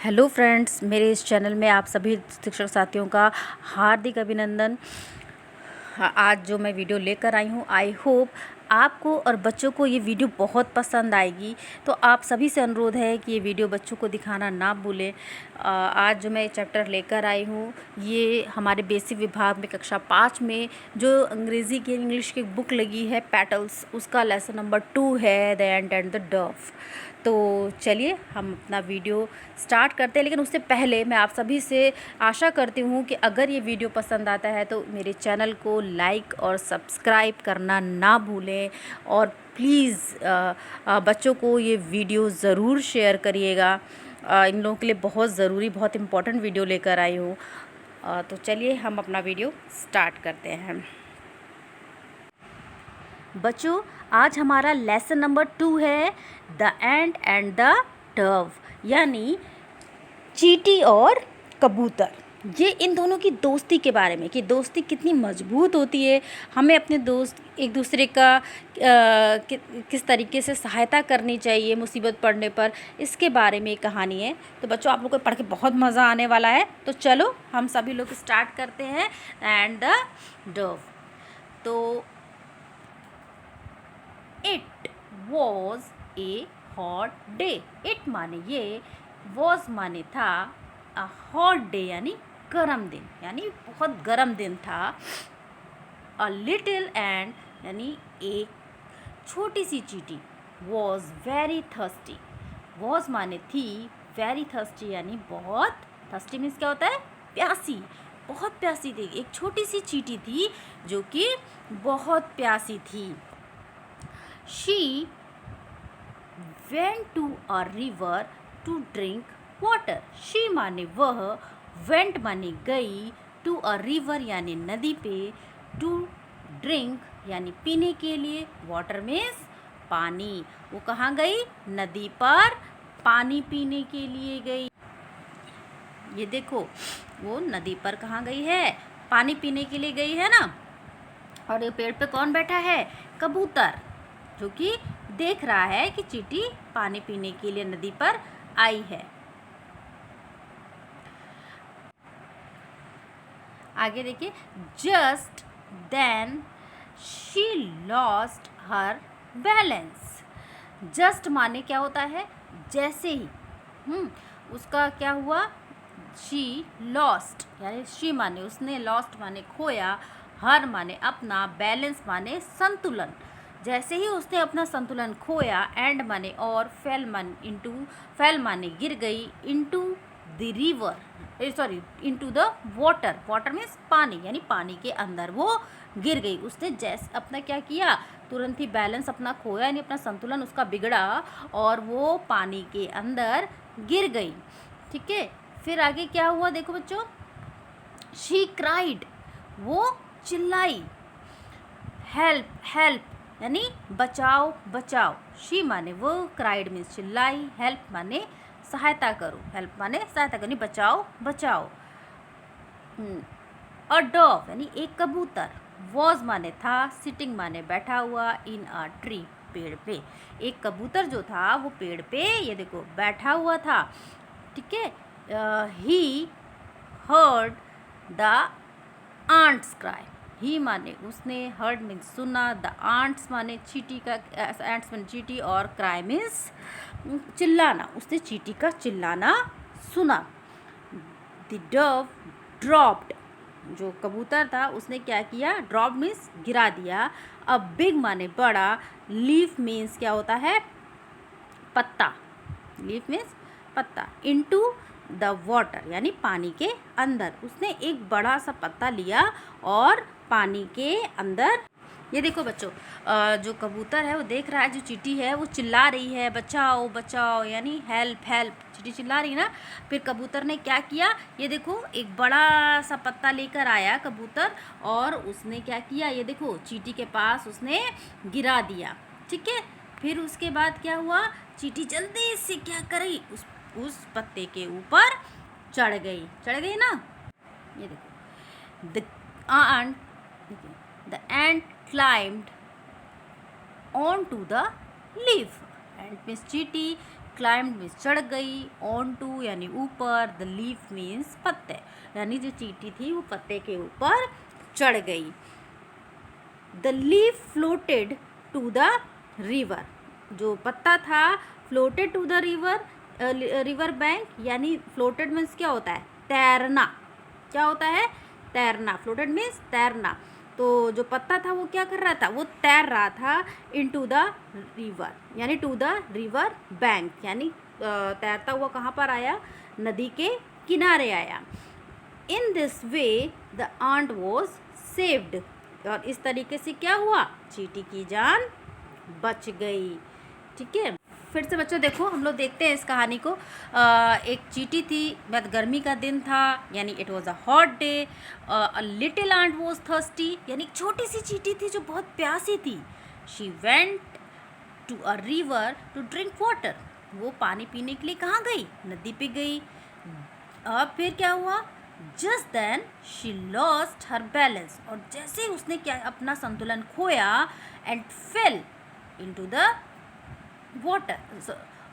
Hello friends, मेरे इस channel में आप सभी शिक्षक साथियों का हार्दिक अभिनंदन। हाँ, आज जो मैं वीडियो लेकर आई हूँ, आई होप आपको और बच्चों को ये वीडियो बहुत पसंद आएगी। तो आप सभी से अनुरोध है कि ये वीडियो बच्चों को दिखाना ना भूलें। आज जो मैं चैप्टर लेकर आई हूँ, ये हमारे बेसिक विभाग में कक्षा 5 में जो अंग्रेज़ी की इंग्लिश की बुक लगी है पेटल्स, उसका लेसन नंबर 2 है, the ant and the Dove. तो चलिए हम अपना वीडियो स्टार्ट करते हैं, लेकिन उससे पहले मैं आप सभी से आशा करती हूँ कि अगर ये वीडियो पसंद आता है तो मेरे चैनल को लाइक और सब्सक्राइब करना ना भूलें, और प्लीज़ बच्चों को ये वीडियो ज़रूर शेयर करिएगा। इन लोगों के लिए बहुत ज़रूरी, बहुत इम्पोर्टेंट वीडियो लेकर आई हूँ। तो चलिए हम अपना वीडियो स्टार्ट करते हैं। बच्चों, आज हमारा लेसन नंबर 2 है, the ant and the Dove, यानी चींटी और कबूतर। ये इन दोनों की दोस्ती के बारे में, कि दोस्ती कितनी मजबूत होती है, हमें अपने दोस्त एक दूसरे का किस तरीके से सहायता करनी चाहिए मुसीबत पड़ने पर, इसके बारे में एक कहानी है। तो बच्चों, आप लोग को पढ़ के बहुत मज़ा आने वाला है। तो चलो हम सभी लोग स्टार्ट करते हैं, एंड द डव। तो it was a hot day. It माने ये, वॉज माने था, अ हॉट डे यानी गर्म दिन, यानी बहुत गर्म दिन था। अ लिटिल एंड यानी एक छोटी सी चींटी, वॉज वेरी थर्स्टी। वॉज माने थी, वेरी थर्स्टी यानी बहुत, थर्स्टी मीन्स क्या होता है, प्यासी, बहुत प्यासी थी। एक छोटी सी चींटी थी जो कि बहुत प्यासी थी। She went to a river to drink water. She माने वह, went माने गई, to a river यानी नदी पे, to drink यानी पीने के लिए, water means पानी। वो कहाँ गई? नदी पर पानी पीने के लिए गई। ये देखो, वो नदी पर कहाँ गई है? पानी पीने के लिए गई है ना। और ये पेड़ पे कौन बैठा है? कबूतर, जो कि देख रहा है कि चींटी पानी पीने के लिए नदी पर आई है। आगे देखिए, just then she lost her balance. Just माने क्या होता है? जैसे ही उसका क्या हुआ? शी लॉस्ट यानी शी माने उसने, लॉस्ट माने खोया, हर माने अपना, बैलेंस माने संतुलन। जैसे ही उसने अपना संतुलन खोया, एंड माने और, फेल माने गिर गई, into the river, sorry into the water, water means पानी, यानी पानी के अंदर वो गिर गई। उसने जैसे अपना क्या किया, तुरंत ही बैलेंस अपना खोया, यानी अपना संतुलन उसका बिगड़ा और वो पानी के अंदर गिर गई। ठीक है, फिर आगे क्या हुआ देखो बच्चों, शी क्राइड, वो चिल्लाई, हेल्प हेल्प यानी बचाओ बचाओ। शी माने वो, क्राइड मीन्स चिल्लाई, हेल्प माने सहायता करो, हेल्प माने सहायता करो, बचाओ बचाओ। अ डॉव यानी एक कबूतर, वॉज माने था, सिटिंग माने बैठा हुआ, इन अ ट्री पेड़ पे। एक कबूतर जो था वो पेड़ पे, ये देखो, बैठा हुआ था। ठीक है, he heard the ants cry. He माने उसने, हर्ड मीन्स सुना, द आंट्स माने चींटी का, एंट्स माने चींटी, और क्राई मीन्स चिल्लाना, उसने चींटी का चिल्लाना सुना। द डव ड्रॉप्ड, जो कबूतर था उसने क्या किया? ड्रॉप मीन्स गिरा दिया। अब बिग माने बड़ा, लीफ मीन्स क्या होता है? पत्ता, लीफ मीन्स पत्ता, इनटू द वाटर यानी पानी के अंदर। उसने एक बड़ा सा पत्ता लिया और पानी के अंदर, ये देखो बच्चों, जो कबूतर है वो देख रहा है, जो चींटी है वो चिल्ला रही है, बचाओ बचाओ यानी हेल्प हेल्प, चींटी चिल्ला रही है ना। फिर कबूतर ने क्या किया, ये देखो, एक बड़ा सा पत्ता लेकर आया कबूतर, और उसने क्या किया, ये देखो, चींटी के पास उसने गिरा दिया। ठीक है, फिर उसके बाद क्या हुआ, चींटी जल्दी से क्या करी, उस पत्ते के ऊपर चढ़ गई ना। ये देखो, the ant climbed onto the leaf, ant means चींटी क्लाइम्ड मीन्स चढ़ गई, ऑन टू यानी ऊपर, द लीफ मीन्स पत्ते, यानी जो चींटी थी वो पत्ते के ऊपर चढ़ गई। The leaf floated to the river, जो पत्ता था floated to the river bank, यानी फ्लोटेड मीन्स क्या होता है, तैरना। क्या होता है, तैरना। फ्लोटेड मीन्स तैरना। तो जो पत्ता था वो क्या कर रहा था, वो तैर रहा था इनटू द रिवर, यानी टू द रिवर बैंक, यानी तैरता हुआ कहाँ पर आया, नदी के किनारे आया। In this way the ant was saved, और इस तरीके से क्या हुआ, चींटी की जान बच गई। ठीक है, फिर से बच्चों देखो हम लोग देखते हैं इस कहानी को। एक चींटी थी, बहुत गर्मी का दिन था, यानी it was a hot day. A little ant was thirsty, यानी एक छोटी सी चींटी थी जो बहुत प्यासी थी। She went to a river to drink water, वो पानी पीने के लिए कहाँ गई, नदी पे गई। अब फिर क्या हुआ, just then she lost her balance, और जैसे उसने क्या अपना संतुलन खोया, and fell into the water,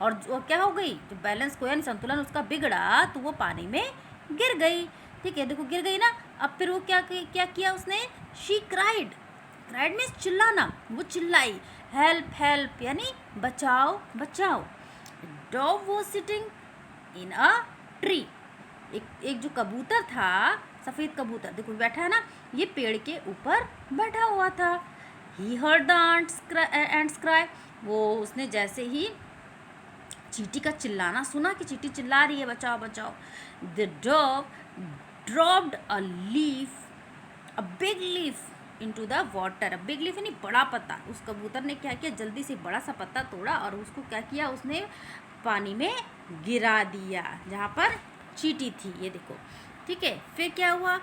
और जो क्या हो गई, जो बैलेंस खोया यानी संतुलन उसका बिगड़ा, तो वो पानी में गिर गई। ठीक है, देखो गिर गई ना। अब फिर वो क्या किया उसने, शी क्राइड, क्राइड मीन्स चिल्लाना, वो चिल्लाई, हेल्प हेल्प यानी बचाओ बचाओ। Dog was sitting in a tree, एक जो कबूतर था, सफ़ेद कबूतर, देखो बैठा है ना, ये पेड़ के ऊपर बैठा हुआ था। ही हर्ड द एंड्स क्राई, वो उसने जैसे ही चींटी का चिल्लाना सुना कि चींटी चिल्ला रही है बचाओ बचाओ, the dog dropped a leaf, a big leaf into the water. A big leaf यानी बड़ा पत्ता। उस कबूतर ने क्या किया, जल्दी से बड़ा सा पत्ता तोड़ा और उसको क्या किया, उसने पानी में गिरा दिया जहाँ पर चींटी थी, ये देखो। ठीक है, फिर क्या हुआ,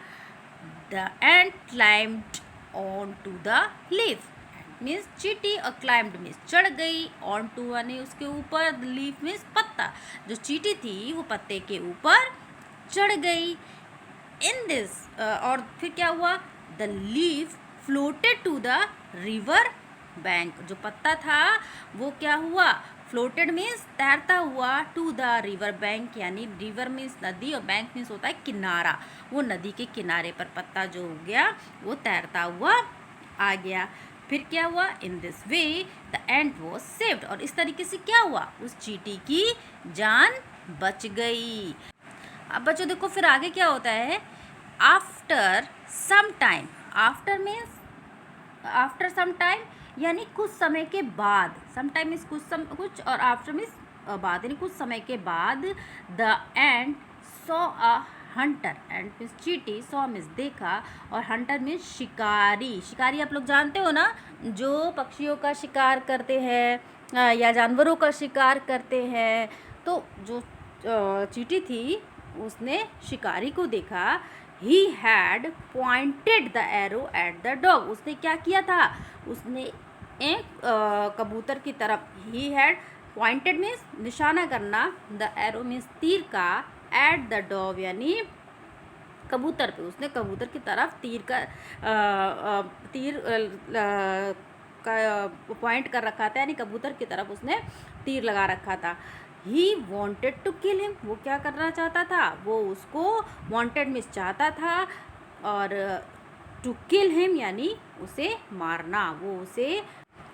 the ant climbed on to the leaf, means चींटी, और क्लाइम्ड मीन्स चढ़ गई, ऑन टू यानी उसके ऊपर, द लीफ मीन्स पत्ता, जो चींटी थी वो पत्ते के ऊपर चढ़ गई। इन दिस और फिर क्या हुआ, the leaf floated to the river bank, जो पत्ता था वो क्या हुआ, फ्लोटेड मीन्स तैरता हुआ, टू द रिवर बैंक, यानी रिवर मीन्स नदी और बैंक मीन्स होता है किनारा, वो नदी के किनारे पर पत्ता जो हो गया वो तैरता हुआ आ गया। फिर क्या हुआ, इन this way the ant was saved, और इस तरीके से क्या हुआ, उस चींटी की जान बच गई। अब बच्चों देखो फिर आगे क्या होता है, after some time, after means after some time यानी कुछ समय के बाद, सम टाइम मीन्स कुछ, और आफ्टर मीन्स बाद, यानी कुछ समय के बाद, the ant saw a Hunter, and means चींटी, सॉ मीन्स देखा, और हंटर मीन्स शिकारी। शिकारी आप लोग जानते हो ना, जो पक्षियों का शिकार करते हैं या जानवरों का शिकार करते हैं। तो जो चींटी थी उसने शिकारी को देखा। He had pointed the arrow at the dog, उसने क्या किया था, उसने एक कबूतर की तरफ, ही हैड पॉइंटेड मीन्स निशाना करना, द एरो मीन्स तीर का, एट द डॉग यानी कबूतर पे, उसने कबूतर की तरफ तीर का पॉइंट कर रखा था, यानी कबूतर की तरफ उसने तीर लगा रखा था। He wanted to kill him, वो क्या करना चाहता था, वो उसको वॉन्टेड मीन्स चाहता था, और टू किल हिम यानी उसे मारना, वो उसे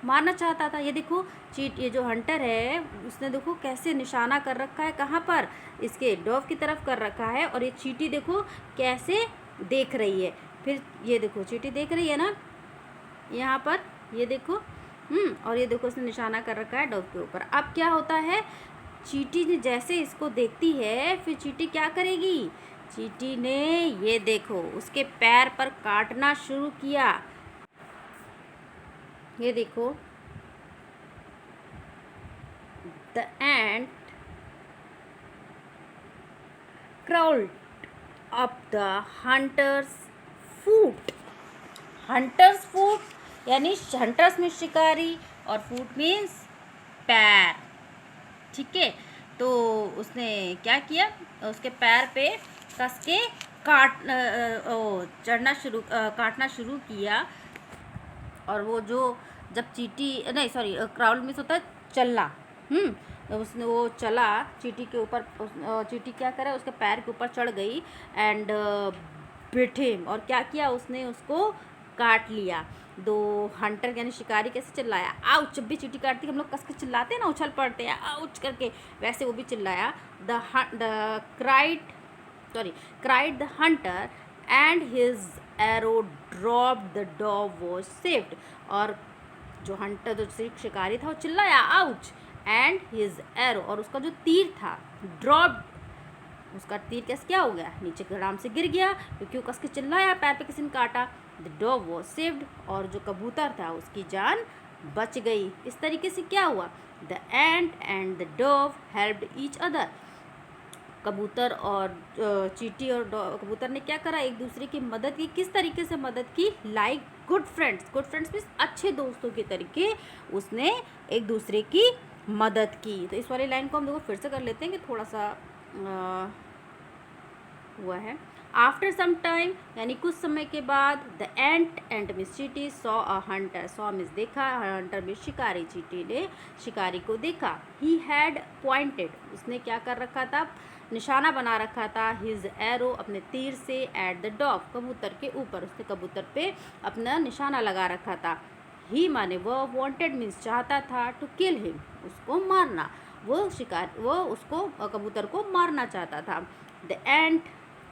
मारना चाहता था। ये देखो ये जो हंटर है उसने देखो कैसे निशाना कर रखा है, कहाँ पर, इसके डॉग की तरफ कर रखा है, और ये चींटी देखो कैसे देख रही है। फिर ये देखो चींटी देख रही है ना यहाँ पर, ये देखो, और ये देखो उसने निशाना कर रखा है डॉग के ऊपर। अब क्या होता है, चींटी ने जैसे इसको देखती है, फिर चींटी क्या करेगी, चींटी ने ये देखो उसके पैर पर काटना शुरू किया। ये देखो, the ant crawled up the hunter's foot, hunter's foot यानी हंटर्स में शिकारी, और फूट मीन्स पैर। ठीक है, तो उसने क्या किया, उसके पैर पे कस के काटना शुरू किया, और वो जो जब चींटी नहीं सॉरी क्राउल मीन्स होता है चलना, उसने वो चला चींटी के ऊपर, चींटी क्या करे, उसके पैर के ऊपर चढ़ गई एंड बिट हिम, और क्या किया उसने, उसको काट लिया। दो हंटर यानी शिकारी कैसे चिल्लाया, आउच। जब भी चींटी काटती हम लोग कस के चिल्लाते हैं ना, उछल पड़ते हैं आउच करके, वैसे वो भी चिल्लाया। The cried the hunter and his arrow dropped, the dog was saved। और जो हंटर, जो शिकारी था, वो चिल्लाया आउच, एंड हिज एरो, और उसका जो तीर था ड्रॉप्ड, उसका तीर कैसे क्या हो गया, नीचे धड़ाम से गिर गया, क्योंकि वो कस के चिल्लाया, पैर पे किसी ने काटा। द डॉग वॉज सेव्ड, और जो कबूतर था उसकी जान बच गई। इस तरीके से क्या हुआ, the ant and the dog helped each other. कबूतर और चींटी और कबूतर ने क्या करा, एक दूसरे की मदद की। किस तरीके से मदद की, like good friends. Good friends means अच्छे दोस्तों के तरीके उसने एक दूसरे की मदद की। तो इस वाली लाइन को हम देखो फिर से कर लेते हैं कि थोड़ा सा हुआ है। आफ्टर सम टाइम यानी कुछ समय के बाद, द एंट एंड मिस चींटी saw a Hunter. Saw miss देखा, हंटर मिस शिकारी, चींटी ने शिकारी को देखा। ही हैड पॉइंटेड, उसने क्या कर रखा था, निशाना बना रखा था, हिज एरो, अपने तीर से, एट द डॉग, कबूतर के ऊपर, उसने कबूतर पे अपना निशाना लगा रखा था। ही माने वो, वांटेड मीन्स चाहता था, टू किल हिम, उसको मारना, वो उसको कबूतर को मारना चाहता था। The ant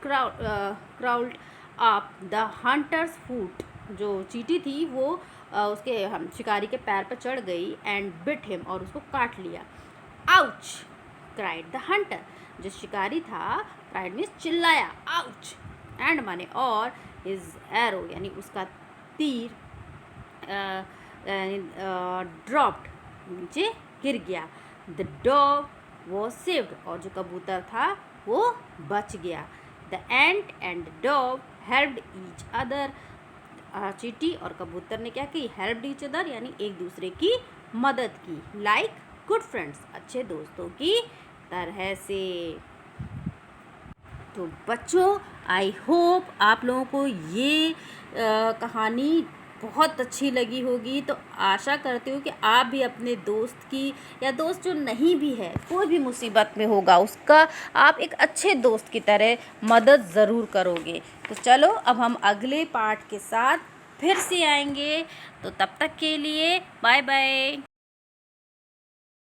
crawled up the hunter's foot, जो चींटी थी वो उसके शिकारी के पैर पर चढ़ गई, एंड बिट हिम, और उसको काट लिया। आउच क्राइड द हंटर, जो शिकारी था, क्राइड मीन्स चिल्लाया, आउच, एंड माने और, हिज एरो यानी उसका तीर, ड्रॉप्ड नीचे गिर गया। द डॉग वॉज सेव्ड, और जो कबूतर था वो बच गया। The ant and the dog helped each other, चींटी और कबूतर ने क्या की, हेल्प्ड ईच अदर यानी एक दूसरे की मदद की, लाइक गुड फ्रेंड्स, अच्छे दोस्तों की तरह से। तो बच्चों, आई होप आप लोगों को ये कहानी बहुत अच्छी लगी होगी। तो आशा करती हूँ कि आप भी अपने दोस्त की, या दोस्त जो नहीं भी है, कोई भी मुसीबत में होगा उसका आप एक अच्छे दोस्त की तरह मदद ज़रूर करोगे। तो चलो अब हम अगले पार्ट के साथ फिर से आएंगे। तो तब तक के लिए बाय बाय।